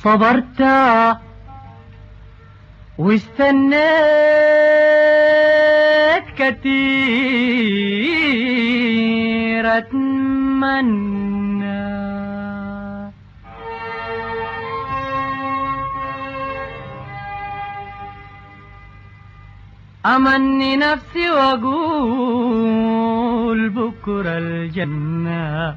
صبرت واستنيت كتير اتمنى امني نفسي واقول بكره الجنه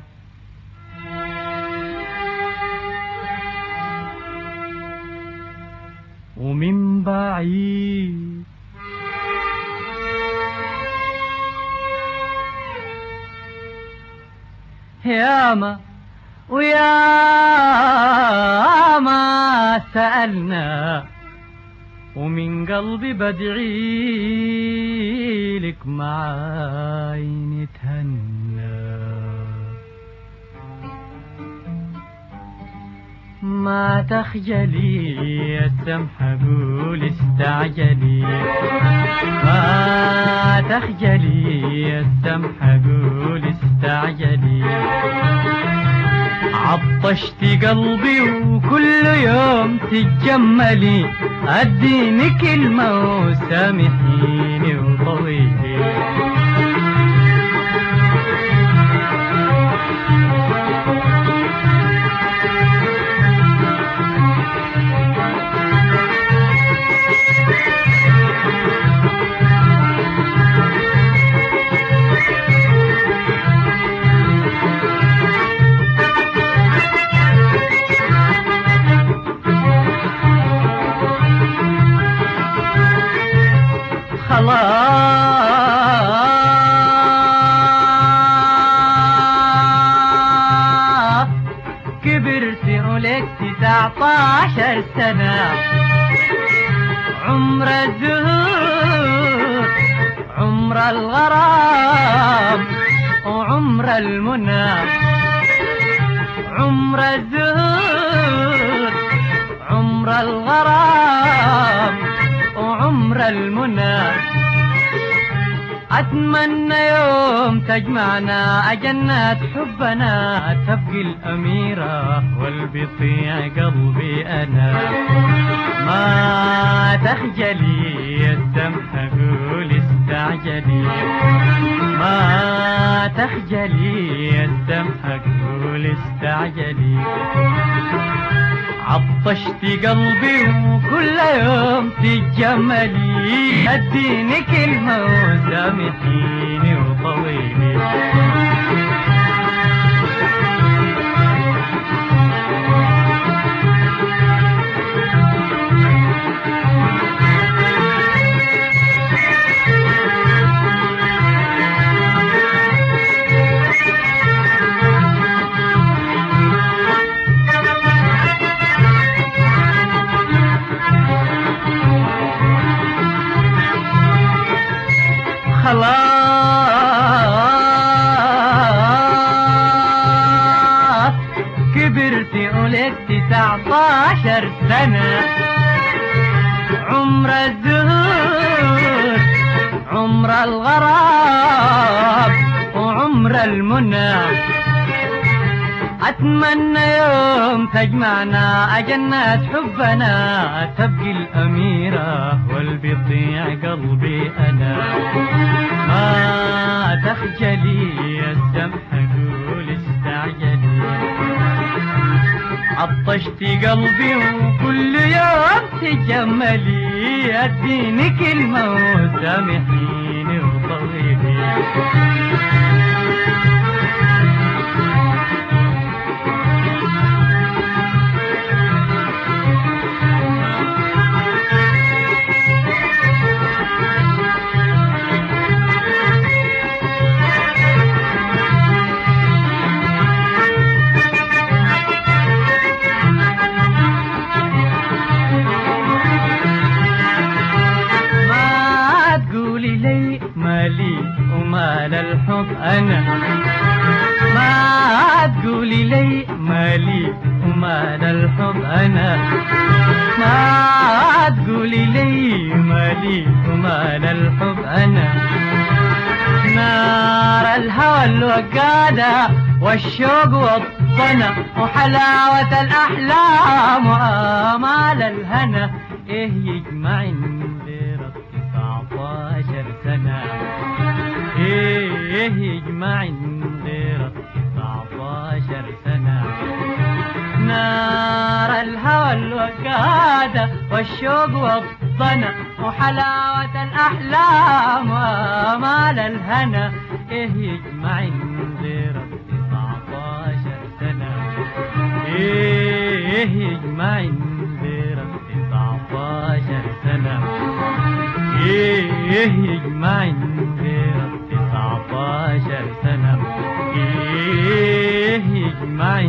ومن بعيد ياما وياما سألنا ومن قلبي بدعي لك معاي نتهنى ما تخجلي السمحة قول استعجلي ما تخجلي السمحة قول استعجلي عطشتي قلبي وكل يوم تتجملي اديني كلمة وسامحيني وطويلي خلاص كبرت ولك 19 سنة عمر الزهور عمر الغرام وعمر المنى عمر الزهور عمر الغرام وعمر المنى أتمنى يوم تجمعنا أجنات حبنا تبقي الأميرة والبطيع قلبي أنا ما تخجلي السمحة قول استعجلي ما تخجلي السمحة قول استعجلي عطشتي قلبي وكل يوم تتجملي اديني كلمة وسامحيني وطويلي خلاص كبرت ولك 19 سنة عمر الزهور عمر الغرام وعمر المنى أتمنى يوم تجمعنا أجنات حبنا تبقي الأميرة والبطيع قلبي أنا ما تخجلي السمحة قول استعجلي عطشتي قلبي وكل يوم تجملي اديني كلمة وسامحيني وطويلي مالي ومال الحب أنا ما تقولي لي مالي ومال الحب أنا ما تقولي لي مالي ومال الحب أنا نار الهوى الوقادة والشوق والضنا وحلاوة الأحلام وآمال الهنا، إيه يجمع غير 19 سنة، إيه يجمع غير 19 سنة. نار الهوى الوقادة والشوق والضنا وحلاوة الأحلام وآمال الهنا، إيه يجمع غير 19 سنة، إيه يجمع غير 19 سنة، إيه يجمع غير 19 سنة، إيه يجمع